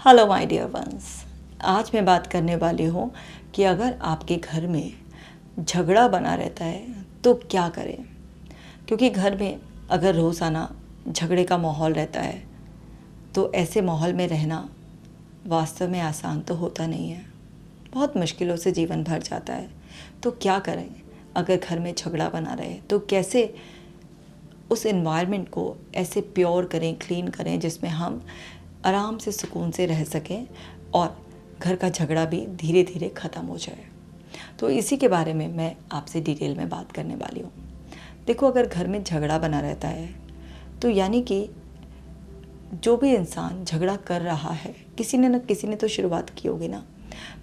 Hello my dear ones. आज मैं बात करने वाली हूँ कि अगर आपके घर में झगड़ा बना रहता है तो क्या करें। क्योंकि घर में अगर रोज़ाना झगड़े का माहौल रहता है तो ऐसे माहौल में रहना वास्तव में आसान तो होता नहीं है, बहुत मुश्किलों से जीवन भर जाता है। तो क्या करें अगर घर में झगड़ा बना रहे, तो कैसे उस एनवायरनमेंट को ऐसे प्योर करें, क्लीन करें जिसमें हम आराम से सुकून से रह सकें और घर का झगड़ा भी धीरे धीरे ख़त्म हो जाए। तो इसी के बारे में मैं आपसे डिटेल में बात करने वाली हूँ। देखो, अगर घर में झगड़ा बना रहता है तो यानी कि जो भी इंसान झगड़ा कर रहा है, किसी ने न किसी ने तो शुरुआत की होगी ना।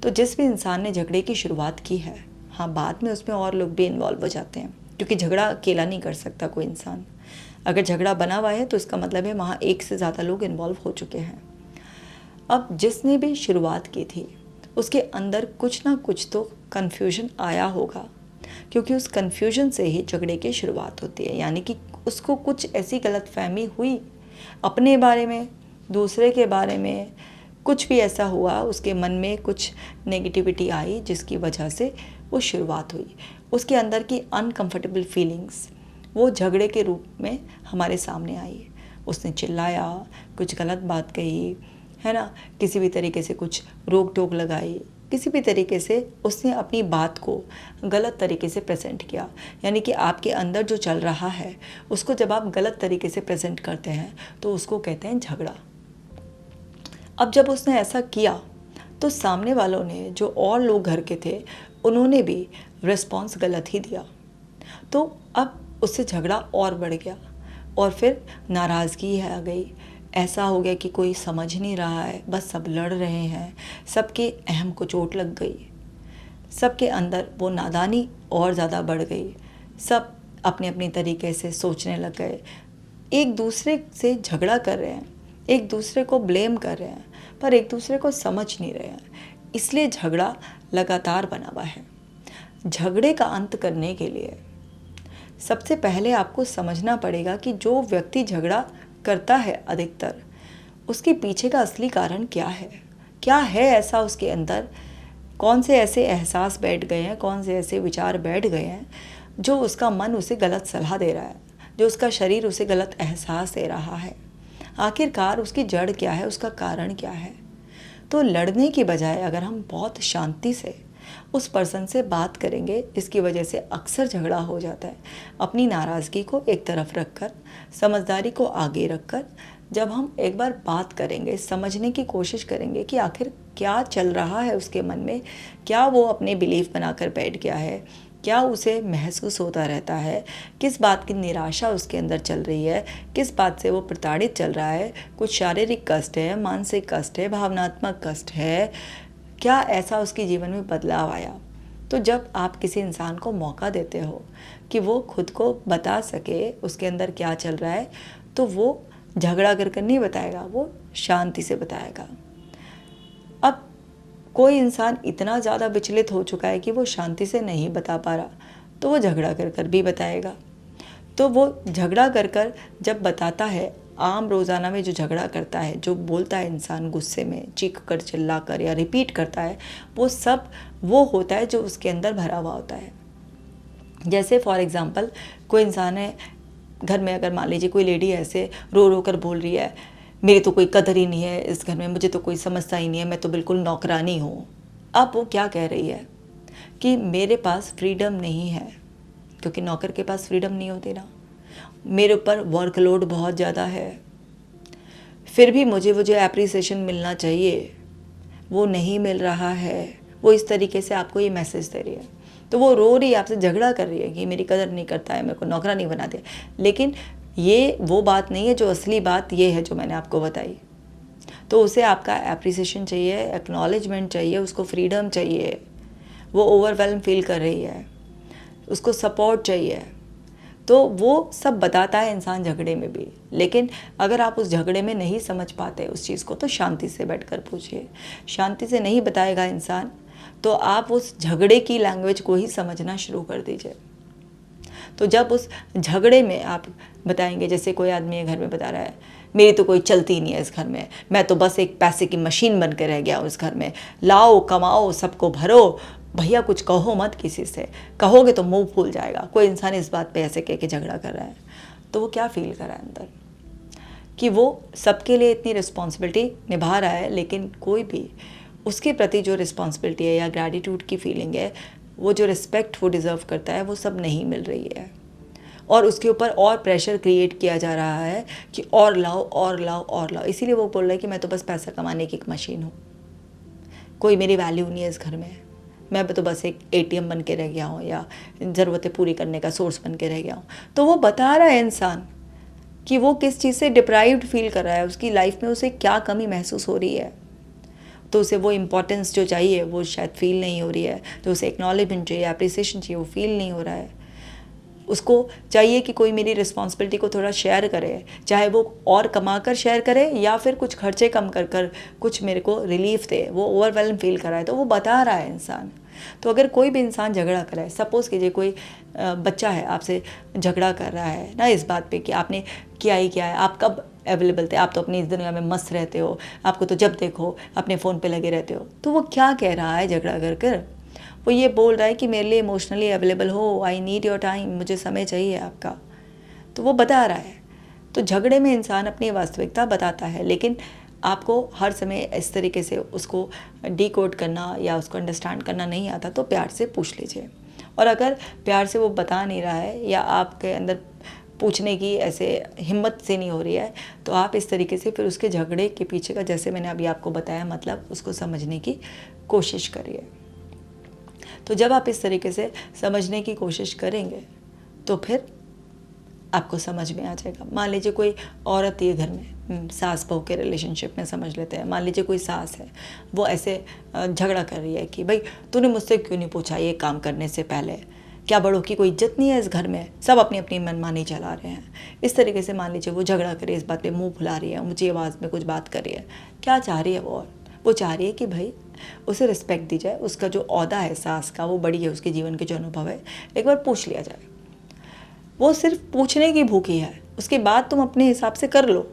तो जिस भी इंसान ने झगड़े की शुरुआत की है, हाँ, बाद में उसमें और लोग भी इन्वॉल्व हो जाते हैं, क्योंकि झगड़ा अकेला नहीं कर सकता कोई इंसान। अगर झगड़ा बना हुआ है तो इसका मतलब है वहाँ एक से ज़्यादा लोग इन्वॉल्व हो चुके हैं। अब जिसने भी शुरुआत की थी उसके अंदर कुछ ना कुछ तो कन्फ्यूजन आया होगा, क्योंकि उस कन्फ्यूजन से ही झगड़े की शुरुआत होती है। यानी कि उसको कुछ ऐसी गलतफहमी हुई अपने बारे में, दूसरे के बारे में, कुछ भी ऐसा हुआ, उसके मन में कुछ नेगेटिविटी आई जिसकी वजह से वो शुरुआत हुई। उसके अंदर की अनकंफर्टेबल फीलिंग्स वो झगड़े के रूप में हमारे सामने आई। उसने चिल्लाया, कुछ गलत बात कही, है ना, किसी भी तरीके से कुछ रोक टोक लगाई, किसी भी तरीके से उसने अपनी बात को गलत तरीके से प्रेजेंट किया। यानी कि आपके अंदर जो चल रहा है उसको जब आप गलत तरीके से प्रेजेंट करते हैं तो उसको कहते हैं झगड़ा। अब जब उसने ऐसा किया तो सामने वालों ने, जो और लोग घर के थे, उन्होंने भी रिस्पॉन्स गलत ही दिया। तो अब उससे झगड़ा और बढ़ गया और फिर नाराज़गी आ गई। ऐसा हो गया कि कोई समझ नहीं रहा है, बस सब लड़ रहे हैं, सबके अहम को चोट लग गई, सबके अंदर वो नादानी और ज़्यादा बढ़ गई। सब अपने अपने तरीके से सोचने लग गए, एक दूसरे से झगड़ा कर रहे हैं, एक दूसरे को ब्लेम कर रहे हैं, पर एक दूसरे को समझ नहीं रहे हैं। इसलिए झगड़ा लगातार बना हुआ है। झगड़े का अंत करने के लिए सबसे पहले आपको समझना पड़ेगा कि जो व्यक्ति झगड़ा करता है अधिकतर, उसके पीछे का असली कारण क्या है ऐसा उसके अंदर। कौन से ऐसे एहसास बैठ गए हैं, कौन से ऐसे विचार बैठ गए हैं जो उसका मन उसे गलत सलाह दे रहा है, जो उसका शरीर उसे गलत एहसास दे रहा है। आखिरकार उसकी जड़ क्या है, उसका कारण क्या है। तो लड़ने की बजाय अगर हम बहुत शांति से उस पर्सन से बात करेंगे, इसकी वजह से अक्सर झगड़ा हो जाता है। अपनी नाराज़गी को एक तरफ रखकर, समझदारी को आगे रखकर जब हम एक बार बात करेंगे, समझने की कोशिश करेंगे कि आखिर क्या चल रहा है उसके मन में, क्या वो अपने बिलीफ बनाकर बैठ गया है, क्या उसे महसूस होता रहता है, किस बात की निराशा उसके अंदर चल रही है, किस बात से वो प्रताड़ित चल रहा है, कुछ शारीरिक कष्ट है, मानसिक कष्ट है, भावनात्मक कष्ट है, क्या ऐसा उसके जीवन में बदलाव आया। तो जब आप किसी इंसान को मौका देते हो कि वो खुद को बता सके उसके अंदर क्या चल रहा है, तो वो झगड़ा कर नहीं बताएगा, वो शांति से बताएगा। अब कोई इंसान इतना ज़्यादा विचलित हो चुका है कि वो शांति से नहीं बता पा रहा, तो वो झगड़ा कर भी बताएगा। तो वो झगड़ा कर जब बताता है, आम रोज़ाना में जो झगड़ा करता है, जो बोलता है इंसान गुस्से में, चीख कर, चिल्ला कर या रिपीट करता है, वो सब वो होता है जो उसके अंदर भरा हुआ होता है। जैसे फॉर एग्ज़ाम्पल, कोई इंसान है घर में, अगर मान लीजिए कोई लेडी ऐसे रो रो कर बोल रही है, मेरी तो कोई कदर ही नहीं है इस घर में, मुझे तो कोई समझता ही नहीं है, मैं तो बिल्कुल नौकरानी हूँ। अब वो क्या कह रही है कि मेरे पास फ्रीडम नहीं है, क्योंकि नौकर के पास फ्रीडम नहीं होती ना। मेरे ऊपर वर्कलोड बहुत ज़्यादा है, फिर भी मुझे वो जो एप्रिसिएशन मिलना चाहिए वो नहीं मिल रहा है। वो इस तरीके से आपको ये मैसेज दे रही है। तो वो रो रही है, आपसे झगड़ा कर रही है कि मेरी कदर नहीं करता है, मेरे को नौकरा नहीं बना दिया। लेकिन ये वो बात नहीं है, जो असली बात ये है जो मैंने आपको बताई। तो उसे आपका एप्रिसिएशन चाहिए, एक्नॉलेजमेंट चाहिए, उसको फ्रीडम चाहिए। वो ओवरवेल्म फील कर रही है, उसको सपोर्ट चाहिए। तो वो सब बताता है इंसान झगड़े में भी। लेकिन अगर आप उस झगड़े में नहीं समझ पाते उस चीज़ को, तो शांति से बैठकर पूछिए। शांति से नहीं बताएगा इंसान, तो आप उस झगड़े की लैंग्वेज को ही समझना शुरू कर दीजिए। तो जब उस झगड़े में आप बताएंगे, जैसे कोई आदमी घर में बता रहा है मेरी तो कोई चलती ही नहीं है इस घर में, मैं तो बस एक पैसे की मशीन बन के रह गया हूँ इस घर में, लाओ कमाओ सबको भरो, भैया कुछ कहो मत किसी से, कहोगे तो मुंह फूल जाएगा। कोई इंसान इस बात पे ऐसे कह के झगड़ा कर रहा है तो वो क्या फील कर रहा है अंदर कि वो सबके लिए इतनी रिस्पॉन्सिबिलिटी निभा रहा है, लेकिन कोई भी उसके प्रति जो रिस्पॉन्सिबिलिटी है या ग्रैटिट्यूड की फीलिंग है, वो जो रिस्पेक्ट वो डिज़र्व करता है, वो सब नहीं मिल रही है। और उसके ऊपर और प्रेशर क्रिएट किया जा रहा है कि और लाओ और लाओ और लाओ। इसीलिए वो बोल रहा है कि मैं तो बस पैसा कमाने की एक मशीन हूँ, कोई मेरी वैल्यू नहीं है इस घर में, मैं तो बस एक एटीएम बन के रह गया हूँ या ज़रूरतें पूरी करने का सोर्स बन के रह गया हूँ। तो वो बता रहा है इंसान कि वो किस चीज़ से डिप्राइव्ड फील कर रहा है, उसकी लाइफ में उसे क्या कमी महसूस हो रही है। तो उसे वो इम्पोर्टेंस जो चाहिए वो शायद फील नहीं हो रही है, जो उसे एक्नॉलेजमेंट चाहिए, अप्रिसिएशन चाहिए, वो फील नहीं हो रहा है। उसको चाहिए कि कोई मेरी रिस्पॉन्सिबिलिटी को थोड़ा शेयर करे, चाहे वो और कमा कर शेयर करे या फिर कुछ खर्चे कम कर कर कुछ मेरे को रिलीफ दे। वो ओवरवेलम फील कर रहा है तो वो बता रहा है इंसान। तो अगर कोई भी इंसान झगड़ा कर रहा है, सपोज़ कीजिए कोई बच्चा है आपसे झगड़ा कर रहा है ना इस बात पे कि आपने किया ही क्या है, आप कब अवेलेबल थे, आप तो अपनी इस दुनिया में मस्त रहते हो, आपको तो जब देखो अपने फ़ोन पे लगे रहते हो। तो वो क्या कह रहा है झगड़ा कर कर? वो ये बोल रहा है कि मेरे लिए इमोशनली अवेलेबल हो, आई नीड योर टाइम, मुझे समय चाहिए आपका। तो वो बता रहा है। तो झगड़े में इंसान अपनी वास्तविकता बताता है, लेकिन आपको हर समय इस तरीके से उसको डिकोड करना या उसको अंडरस्टैंड करना नहीं आता तो प्यार से पूछ लीजिए। और अगर प्यार से वो बता नहीं रहा है या आपके अंदर पूछने की ऐसे हिम्मत से नहीं हो रही है, तो आप इस तरीके से फिर उसके झगड़े के पीछे का, जैसे मैंने अभी आपको बताया, मतलब उसको समझने की कोशिश करिए। तो जब आप इस तरीके से समझने की कोशिश करेंगे तो फिर आपको समझ में आ जाएगा। मान लीजिए कोई औरत है घर में, सास बहू के रिलेशनशिप में समझ लेते हैं, मान लीजिए कोई सास है, वो ऐसे झगड़ा कर रही है कि भाई तूने मुझसे क्यों नहीं पूछा ये काम करने से पहले, क्या बड़ों की कोई इज्जत नहीं है इस घर में, सब अपनी अपनी मनमानी चला रहे हैं। इस तरीके से मान लीजिए वो झगड़ा करे, इस बात पे मुंह फुला रही है, ऊँची आवाज़ में कुछ बात कर रही है। क्या चाह रही है वो चाह रही है कि भाई उसे रिस्पेक्ट दी जाए, उसका जो ओहदा है सास का वो बड़ी है, उसके जीवन के जो अनुभव है एक बार पूछ लिया जाए। वो सिर्फ पूछने की भूखी है, उसके बाद तुम अपने हिसाब से कर लो।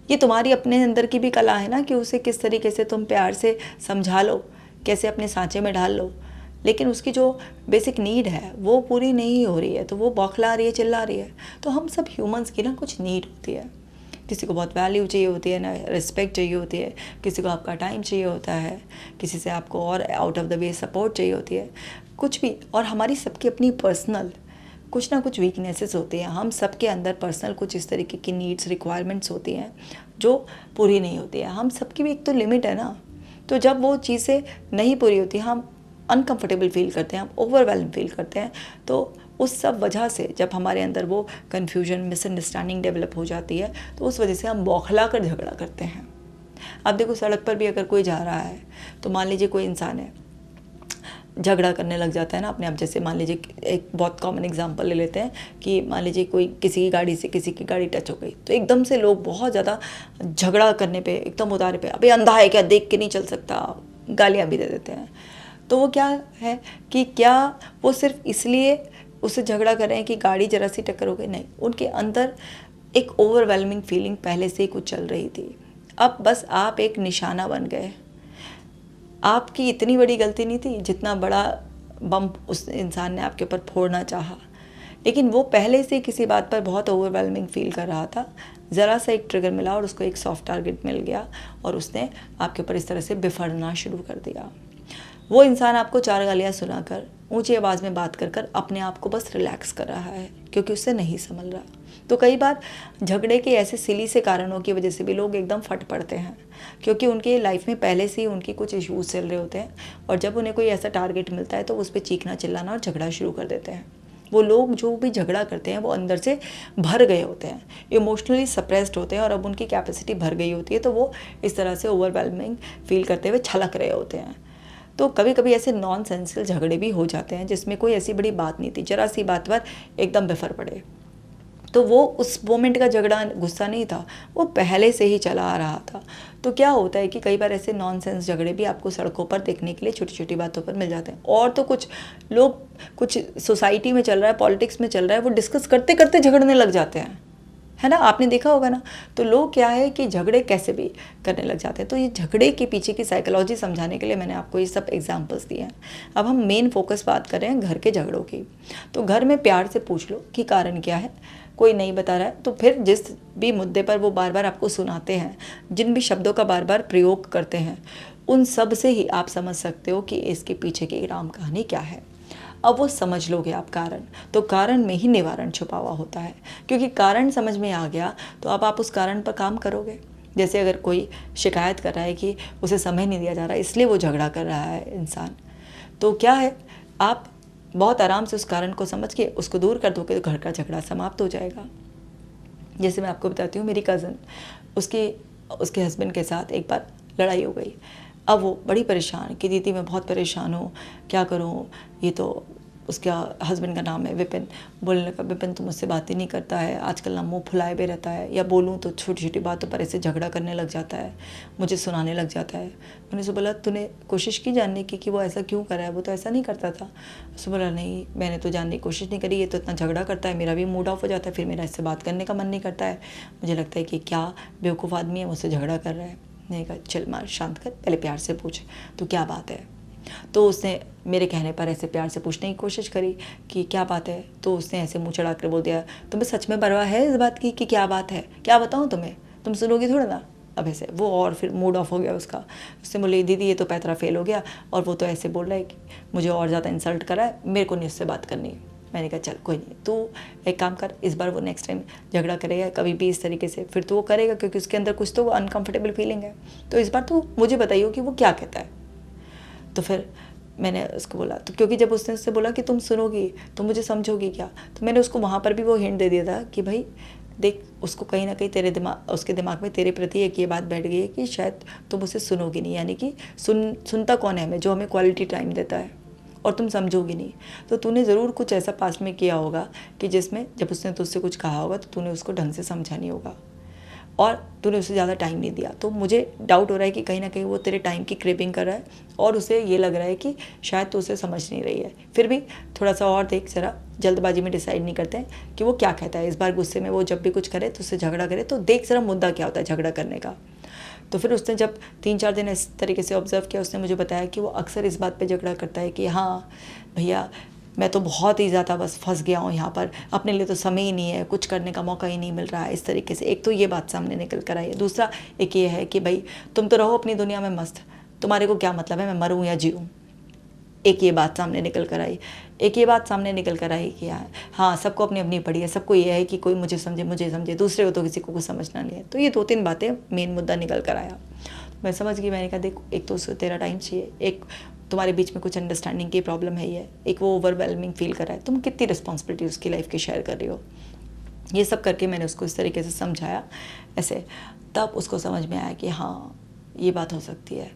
ये तुम्हारी अपने अंदर की भी कला है ना कि उसे किस तरीके से तुम प्यार से समझा लो, कैसे अपने सांचे में ढाल लो। लेकिन उसकी जो बेसिक नीड है वो पूरी नहीं हो रही है तो वो बौखला रही है, चिल्ला रही है। तो हम सब ह्यूमंस की ना कुछ नीड होती है, किसी को बहुत वैल्यू चाहिए होती है ना, रिस्पेक्ट चाहिए होती है, किसी को आपका टाइम चाहिए होता है, किसी से आपको और out of the way support चाहिए होती है, कुछ भी। और हमारी सबकी अपनी पर्सनल कुछ ना कुछ वीकनेसेस होती हैं, हम सबके अंदर पर्सनल कुछ इस तरीके की नीड्स रिक्वायरमेंट्स होती हैं जो पूरी नहीं होती है। हम सबकी भी एक तो लिमिट है ना, तो जब वो चीज़ें नहीं पूरी होती हम अनकंफर्टेबल फील करते हैं, हम ओवरवेलम फील करते हैं। तो उस सब वजह से जब हमारे अंदर वो कन्फ्यूजन, मिसअंडरस्टैंडिंग डेवलप हो जाती है तो उस वजह से हम बौखला कर झगड़ा करते हैं। अब देखो सड़क पर भी अगर कोई जा रहा है तो मान लीजिए कोई इंसान है, झगड़ा करने लग जाता है ना अपने आप। जैसे मान लीजिए एक बहुत कॉमन एग्जांपल ले लेते हैं कि मान लीजिए कोई किसी की गाड़ी से किसी की गाड़ी टच हो गई तो एकदम से लोग बहुत ज़्यादा झगड़ा करने पे एकदम उतारे पे, अबे अंधा है क्या, देख के नहीं चल सकता, गालियाँ भी दे देते हैं। तो वो क्या है कि क्या वो सिर्फ इसलिए उससे झगड़ा कर रहे हैं कि गाड़ी जरा सी टक्कर हो गई? नहीं, उनके अंदर एक ओवरवेलमिंग फीलिंग पहले से ही कुछ चल रही थी। अब बस आप एक निशाना बन गए। आपकी इतनी बड़ी गलती नहीं थी जितना बड़ा बम उस इंसान ने आपके ऊपर फोड़ना चाहा, लेकिन वो पहले से किसी बात पर बहुत ओवरवेलमिंग फील कर रहा था। ज़रा सा एक ट्रिगर मिला और उसको एक सॉफ्ट टारगेट मिल गया और उसने आपके ऊपर इस तरह से बिफरना शुरू कर दिया। वो इंसान आपको 4 गालियाँ सुनाकर, ऊंची आवाज़ में बात कर कर अपने आप को बस रिलैक्स कर रहा है क्योंकि उससे नहीं संभल रहा। तो कई बार झगड़े के ऐसे सिली से कारणों की वजह से भी लोग एकदम फट पड़ते हैं क्योंकि उनकी लाइफ में पहले से ही उनकी कुछ इश्यूज चल रहे होते हैं और जब उन्हें कोई ऐसा टारगेट मिलता है तो उस पर चीखना चिल्लाना और झगड़ा शुरू कर देते हैं। वो लोग जो भी झगड़ा करते हैं वो अंदर से भर गए होते हैं, इमोशनली सप्रेस्ड होते हैं और अब उनकी कैपेसिटी भर गई होती है तो वो इस तरह से ओवरवेलमिंग फील करते हुए छलक रहे होते हैं। तो कभी कभी ऐसे नॉन सेंसिकल झगड़े भी हो जाते हैं जिसमें कोई ऐसी बड़ी बात नहीं थी, जरा सी बात पर एकदम बिफर पड़े। तो वो उस मोमेंट का झगड़ा गुस्सा नहीं था, वो पहले से ही चला आ रहा था। तो क्या होता है कि कई बार ऐसे नॉनसेंस झगड़े भी आपको सड़कों पर देखने के लिए छोटी छोटी बातों पर मिल जाते हैं। और तो कुछ लोग, कुछ सोसाइटी में चल रहा है, पॉलिटिक्स में चल रहा है, वो डिस्कस करते करते झगड़ने लग जाते हैं, है ना, आपने देखा होगा ना। तो लोग क्या है कि झगड़े कैसे भी करने लग जाते हैं। तो ये झगड़े के पीछे की साइकोलॉजी समझाने के लिए मैंने आपको ये सब एग्जांपल्स दिए हैं। अब हम मेन फोकस बात कर रहे हैं घर के झगड़ों की। तो घर में प्यार से पूछ लो कि कारण क्या है, कोई नहीं बता रहा है तो फिर जिस भी मुद्दे पर वो बार बार आपको सुनाते हैं, जिन भी शब्दों का बार बार प्रयोग करते हैं, उन सब से ही आप समझ सकते हो कि इसके पीछे की राम कहानी क्या है। अब वो समझ लोगे आप कारण, तो कारण में ही निवारण छुपा हुआ होता है। क्योंकि कारण समझ में आ गया तो अब आप उस कारण पर काम करोगे। जैसे अगर कोई शिकायत कर रहा है कि उसे समय नहीं दिया जा रहा, इसलिए वो झगड़ा कर रहा है इंसान, तो क्या है, आप बहुत आराम से उस कारण को समझ के उसको दूर कर दोगे तो घर का झगड़ा समाप्त हो जाएगा। जैसे मैं आपको बताती हूँ, मेरी कज़न, उसके हस्बैंड के साथ एक बार लड़ाई हो गई। अब वो बड़ी परेशान कि दीदी मैं बहुत परेशान हूँ, क्या करूँ, ये तो, उसका हस्बैंड का नाम है विपिन। बोलने लगा, विपिन तो मुझसे बात ही नहीं करता है, आजकल ना मुँह फुलाए भी रहता है, या बोलूँ तो छोटी छोटी बातों पर ऐसे झगड़ा करने लग जाता है, मुझे सुनाने लग जाता है। मैंने उससे बोला, तूने कोशिश की जानने की कि वो ऐसा क्यों कर रहा है, वो तो ऐसा नहीं करता था। उसने बोला, नहीं मैंने तो जानने की कोशिश नहीं करी, ये तो इतना झगड़ा करता है, मेरा भी मूड ऑफ हो जाता है, फिर मेरा इससे बात करने का मन नहीं करता है, मुझे लगता है कि क्या बेवकूफ़ आदमी है, मुझसे झगड़ा कर रहा है। मैंने कहा, चल मार, शांत कर, पहले प्यार से पूछ तो क्या बात है। तो उसने मेरे कहने पर ऐसे प्यार से पूछने की कोशिश करी कि क्या बात है। तो उसने ऐसे मुंह चढ़ा कर बोल दिया, तुम्हें सच में परवाह है इस बात की कि क्या बात है, क्या बताऊँ तुम्हें, तुम सुनोगी थोड़ा ना। अब ऐसे वो, और फिर मूड ऑफ हो गया उसका। उससे बोले, दीदी ये तो पैतरा फेल हो गया, और वो तो ऐसे बोल रहा है कि मुझे और ज़्यादा इंसल्ट करा है, मेरे को नहीं उससे बात करनी। मैंने कहा, चल कोई नहीं, तू एक काम कर, इस बार वो नेक्स्ट टाइम झगड़ा करेगा कभी भी इस तरीके से, फिर तो वो करेगा क्योंकि उसके अंदर कुछ तो वो अनकंफर्टेबल फीलिंग है, तो इस बार तो मुझे बताइए कि वो क्या कहता है। तो फिर मैंने उसको बोला, तो क्योंकि जब उसने उससे बोला कि तुम सुनोगी तो मुझे समझोगी क्या, तो मैंने उसको वहाँ पर भी वो हिंट दे दिया था कि भाई देख, उसको कहीं ना कहीं उसके दिमाग में तेरे प्रति एक ये बात बैठ गई है कि शायद तुम उसे सुनोगी नहीं, यानी कि सुनता कौन है हमें, जो हमें क्वालिटी टाइम देता है, और तुम समझोगी नहीं। तो तूने ज़रूर कुछ ऐसा पास्ट में किया होगा कि जिसमें जब उसने तुझसे कुछ कहा होगा तो तूने उसको ढंग से समझा नहीं होगा, और तूने उसे ज़्यादा टाइम नहीं दिया। तो मुझे डाउट हो रहा है कि कहीं ना कहीं वो तेरे टाइम की क्रेविंग कर रहा है, और उसे ये लग रहा है कि शायद तो उसे समझ नहीं रही है। फिर भी थोड़ा सा और देख, ज़रा जल्दबाजी में डिसाइड नहीं करते हैं कि वो क्या कहता है। इस बार गुस्से में वो जब भी कुछ करे तो उससे झगड़ा करे, तो देख ज़रा मुद्दा क्या होता है झगड़ा करने का। तो फिर उसने जब 3-4 दिन इस तरीके से ऑब्ज़र्व किया, उसने मुझे बताया कि वो अक्सर इस बात पे झगड़ा करता है कि हाँ भैया, मैं तो बहुत ही ज़्यादा बस फंस गया हूँ यहाँ पर, अपने लिए तो समय ही नहीं है, कुछ करने का मौका ही नहीं मिल रहा है, इस तरीके से। एक तो ये बात सामने निकल कर आई है। दूसरा एक ये है कि भाई तुम तो रहो अपनी दुनिया में मस्त, तुम्हारे को क्या मतलब है मैं मरूँ या जीऊँ। एक ये बात सामने निकल कर आई। एक ये बात सामने निकल कर आई कि हाँ सबको अपनी अपनी पड़ी है, सबको ये है कि कोई मुझे समझे, दूसरे को तो किसी को कुछ समझना नहीं है। तो ये 2-3 बातें मेन मुद्दा निकल कर आया। मैं समझ गई। मैंने कहा देख, एक तो उसको तेरा टाइम चाहिए, एक तुम्हारे बीच में कुछ अंडरस्टैंडिंग की प्रॉब्लम है, ये एक वो ओवरवेलमिंग फील कर रहा है, तुम कितनी रिस्पॉन्सिबिलिटी उसकी लाइफ की शेयर कर रही हो। ये सब करके मैंने उसको इस तरीके से समझाया ऐसे, तब उसको समझ में आया कि हाँ ये बात हो सकती है।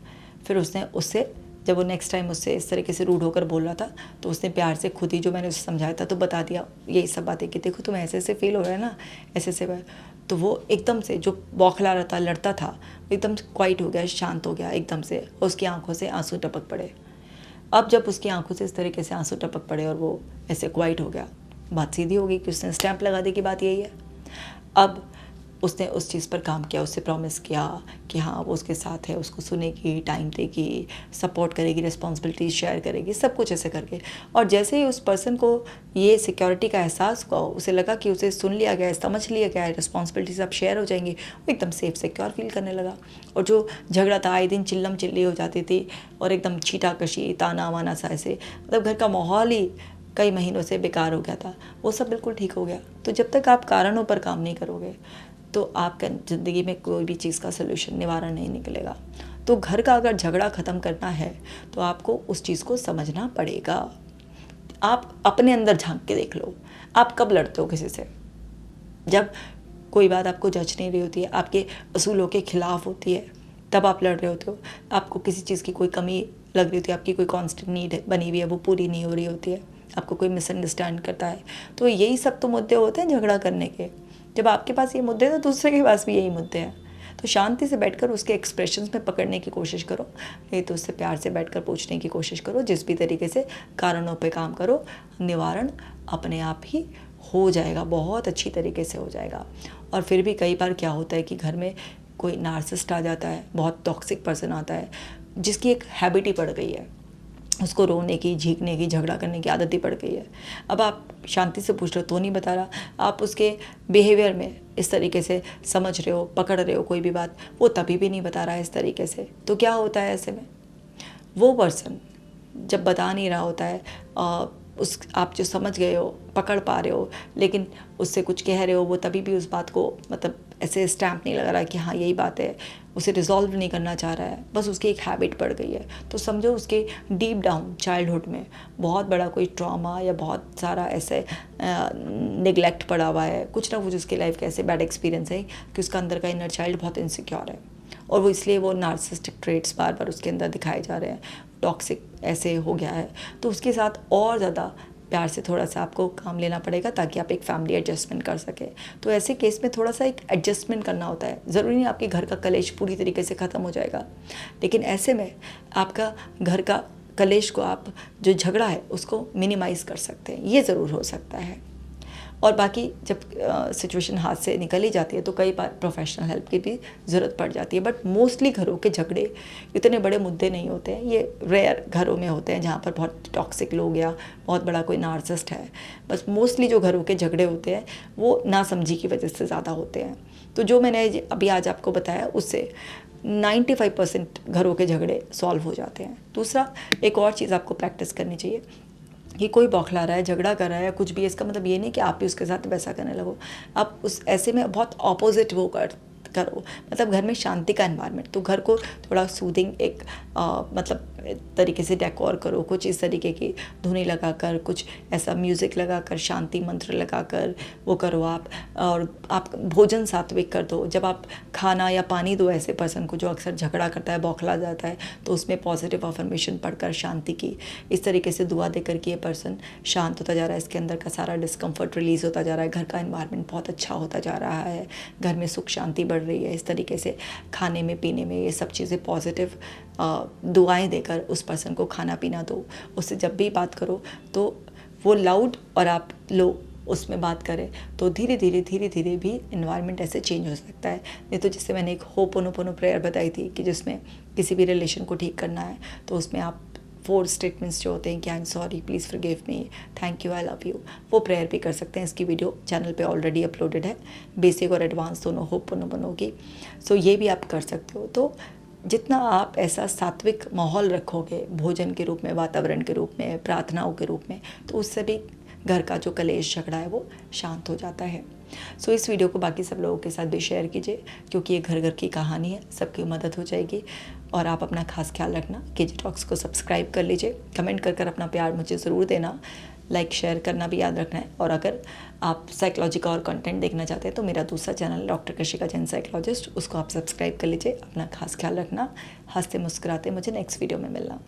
फिर उसने उससे, जब वो नेक्स्ट टाइम उससे इस तरीके से रूड होकर बोल रहा था, तो उसने प्यार से खुद ही जो मैंने उसे समझाया था तो बता दिया यही सब बातें कि देखो तुम्हें ऐसे ऐसे फील हो रहा है ना, ऐसे ऐसे। तो वो एकदम से जो बौखला रहा था, लड़ता था, एकदम क्वाइट हो गया, शांत हो गया एकदम से। उसकी आंखों से आंसू टपक पड़े। अब जब उसकी आंखों से इस तरीके से आंसू टपक पड़े और वो ऐसे क्वाइट हो गया, बात सीधी हो गई कि उसने स्टैंप लगा दी कि बात यही है। अब उसने उस चीज़ पर काम किया, उससे प्रॉमिस किया कि हाँ वो उसके साथ है, उसको सुनेगी, टाइम देगी, सपोर्ट करेगी, रिस्पॉन्सिबिलिटीज शेयर करेगी, सब कुछ ऐसे करके। और जैसे ही उस पर्सन को ये सिक्योरिटी का एहसास हुआ, उसे लगा कि उसे सुन लिया गया है, समझ लिया गया है, रिस्पॉन्सिबिलिटीज अब शेयर हो जाएंगी, वो एकदम सेफ सिक्योर फील करने लगा। और जो झगड़ा था, आए दिन चिल्लम चिल्ली हो जाती थी और एकदम छीटाकशी, ताना वाना सा, ऐसे मतलब घर का माहौल ही कई महीनों से बेकार हो गया था, वो सब बिल्कुल ठीक हो गया। तो जब तक आप कारणों पर काम नहीं करोगे तो आपका ज़िंदगी में कोई भी चीज़ का सलूशन, निवारण नहीं निकलेगा। तो घर का अगर झगड़ा ख़त्म करना है तो आपको उस चीज़ को समझना पड़ेगा। आप अपने अंदर झांक के देख लो, आप कब लड़ते हो किसी से? जब कोई बात आपको जच नहीं रही होती है, आपके असूलों के खिलाफ होती है, तब आप लड़ रहे होते हो। आपको किसी चीज़ की कोई कमी लग रही होती है, आपकी कोई कॉन्स्टेंट नीड बनी हुई है, वो पूरी नहीं हो रही होती है, आपको कोई मिसअंडरस्टैंड करता है, तो यही सब तो मुद्दे होते हैं झगड़ा करने के। जब आपके पास ये मुद्दे हैं तो दूसरे के पास भी यही मुद्दे हैं। तो शांति से बैठकर उसके एक्सप्रेशंस में पकड़ने की कोशिश करो, नहीं तो उससे प्यार से बैठकर पूछने की कोशिश करो। जिस भी तरीके से कारणों पे काम करो, निवारण अपने आप ही हो जाएगा, बहुत अच्छी तरीके से हो जाएगा। और फिर भी कई बार क्या होता है कि घर में कोई नार्सिसिस्ट आ जाता है, बहुत टॉक्सिक पर्सन आता है, जिसकी एक हैबिट ही पड़ गई है, उसको रोने की, झींकने की, झगड़ा करने की आदत ही पड़ गई है। अब आप शांति से पूछ रहे हो तो नहीं बता रहा, आप उसके बिहेवियर में इस तरीके से समझ रहे हो, पकड़ रहे हो कोई भी बात, वो तभी भी नहीं बता रहा है इस तरीके से। तो क्या होता है ऐसे में, वो पर्सन जब बता नहीं रहा होता है, उस आप जो समझ गए हो, पकड़ पा रहे हो, लेकिन उससे कुछ कह रहे हो, वो तभी भी उस बात को मतलब ऐसे स्टैम्प नहीं लगा रहा कि हाँ यही बात है, उसे रिजॉल्व नहीं करना चाह रहा है, बस उसकी एक हैबिट पड़ गई है। तो समझो उसके डीप डाउन चाइल्डहुड में बहुत बड़ा कोई ट्रॉमा या बहुत सारा ऐसे निगलेक्ट पड़ा हुआ है, कुछ ना कुछ उसकी लाइफ के ऐसे बैड एक्सपीरियंस है कि उसका अंदर का इनर चाइल्ड बहुत इनसिक्योर है, और वो इसलिए वो नार्सिसिस्टिक ट्रेट्स बार बार उसके अंदर दिखाए जा रहे हैं, टॉक्सिक ऐसे हो गया है। तो उसके साथ और ज़्यादा प्यार से थोड़ा सा आपको काम लेना पड़ेगा ताकि आप एक फैमिली एडजस्टमेंट कर सकें। तो ऐसे केस में थोड़ा सा एक एडजस्टमेंट करना होता है। ज़रूरी नहीं आपके घर का कलेश पूरी तरीके से ख़त्म हो जाएगा, लेकिन ऐसे में आपका घर का कलेश को, आप जो झगड़ा है उसको मिनिमाइज़ कर सकते हैं, ये ज़रूर हो सकता है। और बाकी जब सिचुएशन हाथ से निकल ही जाती है तो कई बार प्रोफेशनल हेल्प की भी ज़रूरत पड़ जाती है। बट मोस्टली घरों के झगड़े इतने बड़े मुद्दे नहीं होते हैं, ये रेयर घरों में होते हैं जहाँ पर बहुत टॉक्सिक लोग या बहुत बड़ा कोई नार्सिसिस्ट है। बस मोस्टली जो घरों के झगड़े होते हैं वो नासमझी की वजह से ज़्यादा होते हैं। तो जो मैंने अभी आज आपको बताया उससे 95% घरों के झगड़े सॉल्व हो जाते हैं। दूसरा, एक और चीज़ आपको प्रैक्टिस करनी चाहिए कि कोई बौखला रहा है, झगड़ा कर रहा है या कुछ भी, इसका मतलब ये नहीं कि आप भी उसके साथ वैसा करने लगो। आप उस ऐसे में बहुत ऑपोजिट वो करो, मतलब घर में शांति का एनवायरनमेंट। तो घर को थोड़ा सूदिंग एक मतलब तरीके से डेकोर करो, कुछ इस तरीके की धुनी लगाकर, कुछ ऐसा म्यूज़िक लगाकर, शांति मंत्र लगाकर वो करो आप। और आप भोजन सात्विक कर दो। जब आप खाना या पानी दो ऐसे पर्सन को जो अक्सर झगड़ा करता है, बौखला जाता है, तो उसमें पॉजिटिव अफर्मेशन पढ़कर शांति की इस तरीके से दुआ देकर कि ये पर्सन शांत होता जा रहा है, इसके अंदर का सारा डिस्कम्फर्ट रिलीज़ होता जा रहा है, घर का एनवायरनमेंट बहुत अच्छा होता जा रहा है, घर में सुख शांति बढ़ रही है। इस तरीके से खाने में, पीने में, ये सब चीज़ें पॉजिटिव दुआएं देकर उस पर्सन को खाना पीना दो। उससे जब भी बात करो तो वो लाउड और आप लो उसमें बात करें, तो धीरे धीरे भी एनवायरनमेंट ऐसे चेंज हो सकता है। नहीं तो जिससे मैंने एक होपोनोपोनो प्रेयर बताई थी कि जिसमें किसी भी रिलेशन को ठीक करना है, तो उसमें आप 4 स्टेटमेंट्स जो होते हैं कि I am sorry, please forgive me, thank you, I love you, वो प्रेयर भी कर सकते हैं। इसकी वीडियो चैनल पे ऑलरेडी अपलोडेड है, बेसिक और एडवांस दोनों होपोनोपोनो की। सो ये भी आप कर सकते हो। तो जितना आप ऐसा सात्विक माहौल रखोगे भोजन के रूप में, वातावरण के रूप में, प्रार्थनाओं के रूप में, तो उससे भी घर का जो कलेश झगड़ा है वो शांत हो जाता है। सो इस वीडियो को बाकी सब लोगों के साथ भी शेयर कीजिए, क्योंकि ये घर घर की कहानी है, सबकी मदद हो जाएगी। और आप अपना खास ख्याल रखना। केजी टॉक्स को सब्सक्राइब कर लीजिए, कमेंट कर कर अपना प्यार मुझे ज़रूर देना, लाइक शेयर करना भी याद रखना है। और अगर आप साइकोलॉजी का और कंटेंट देखना चाहते हैं तो मेरा दूसरा channel doctor Kashika Jain psychologist, उसको आप सब्सक्राइब कर लीजिए। अपना खास ख्याल रखना, हंसते मुस्कुराते मुझे नेक्स्ट वीडियो में मिलना।